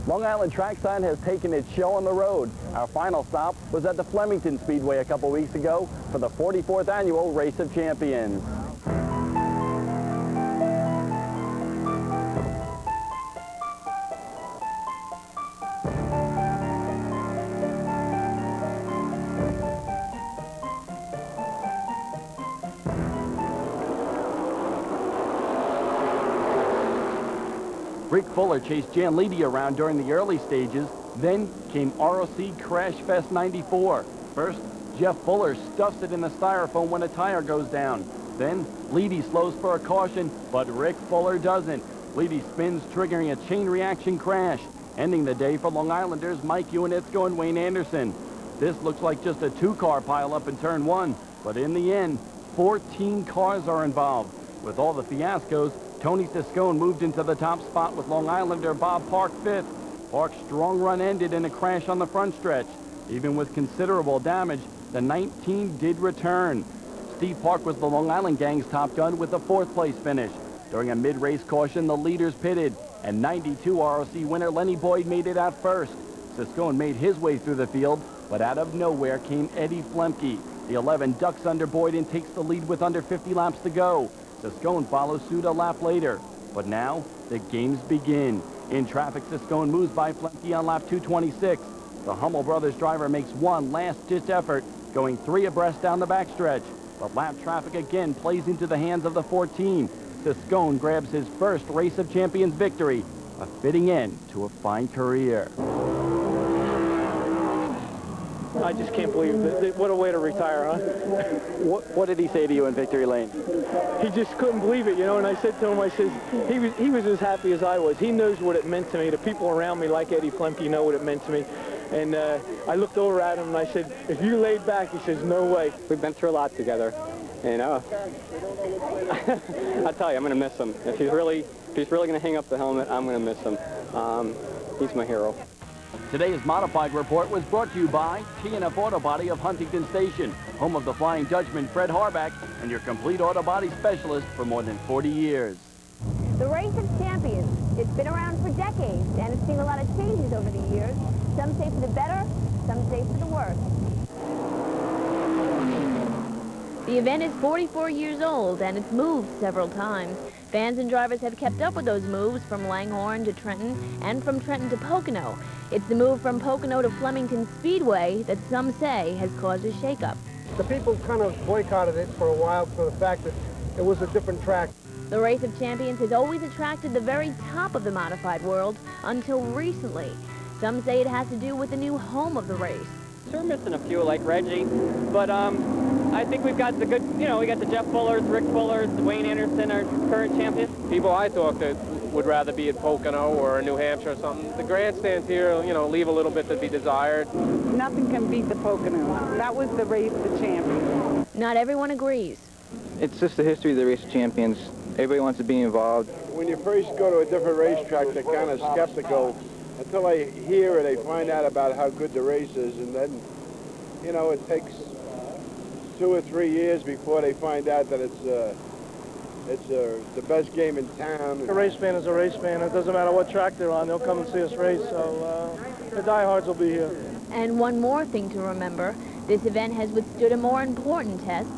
Long Island Trackside has taken its show on the road. Our final stop was at the Flemington Speedway a couple weeks ago for the 44th annual Race of Champions. Rick Fuller chased Jan Leedy around during the early stages. Then came ROC Crash Fest 94. First, Jeff Fuller stuffs it in the styrofoam when a tire goes down. Then, Leedy slows for a caution, but Rick Fuller doesn't. Leedy spins, triggering a chain reaction crash, ending the day for Long Islanders Mike Iwanitsko and Wayne Anderson. This looks like just a two-car pileup in turn one, but in the end, 14 cars are involved. With all the fiascos, Tony Siscone moved into the top spot with Long Islander Bob Park fifth. Park's strong run ended in a crash on the front stretch. Even with considerable damage, the 19 did return. Steve Park was the Long Island gang's top gun with a fourth-place finish. During a mid-race caution, the leaders pitted, and 92 ROC winner Lenny Boyd made it out first. Siscone made his way through the field, but out of nowhere came Eddie Flemke. The 11 ducks under Boyd and takes the lead with under 50 laps to go. Siscone follows suit a lap later. But now, the games begin. In traffic, Siscone moves by Flemke on lap 226. The Hummel brothers driver makes one last-ditch effort, going 3 abreast down the backstretch. But lap traffic again plays into the hands of the 14. Siscone grabs his first Race of Champions victory, a fitting end to a fine career. I just can't believe it. What a way to retire, huh? What did he say to you in victory lane? He just couldn't believe it, you know, and I said to him, I said, he was as happy as I was. He knows what it meant to me. The people around me, like Eddie Flemke, know what it meant to me. And I looked over at him and I said, if you laid back, he says, no way. We've been through a lot together, you know. I tell you, I'm going to miss him. If he's really going to hang up the helmet, I'm going to miss him. He's my hero. Today's Modified Report was brought to you by T&F Auto Body of Huntington Station, home of the Flying Dutchman Fred Harback, and your complete auto body specialist for more than 40 years. The Race of Champions, it's been around for decades, and it's seen a lot of changes over the years. Some say for the better, some say for the worse. The event is 44 years old, and it's moved several times. Fans and drivers have kept up with those moves from Langhorne to Trenton and from Trenton to Pocono. It's the move from Pocono to Flemington Speedway that some say has caused a shakeup. The people kind of boycotted it for a while for the fact that it was a different track. The Race of Champions has always attracted the very top of the modified world until recently. Some say it has to do with the new home of the race. So we're missing a few like Reggie, but I think we've got the good, you know, we got the Jeff Fullers, Rick Fullers, Wayne Anderson, our current champion. People I talk to would rather be at Pocono or New Hampshire or something. The grandstands here, you know, leave a little bit to be desired. Nothing can beat the Pocono. That was the Race of Champions. Not everyone agrees. It's just the history of the Race of Champions. Everybody wants to be involved. When you first go to a different racetrack, they're kind of skeptical until they hear or they find out about how good the race is, and then, you know, it takes 2 or 3 years before they find out that it's the best game in town. A race fan is a race fan. It doesn't matter what track they're on. They'll come and see us race, so the diehards will be here. And one more thing to remember, this event has withstood a more important test,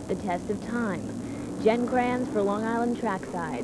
the test of time. Jen Kranz for Long Island Trackside.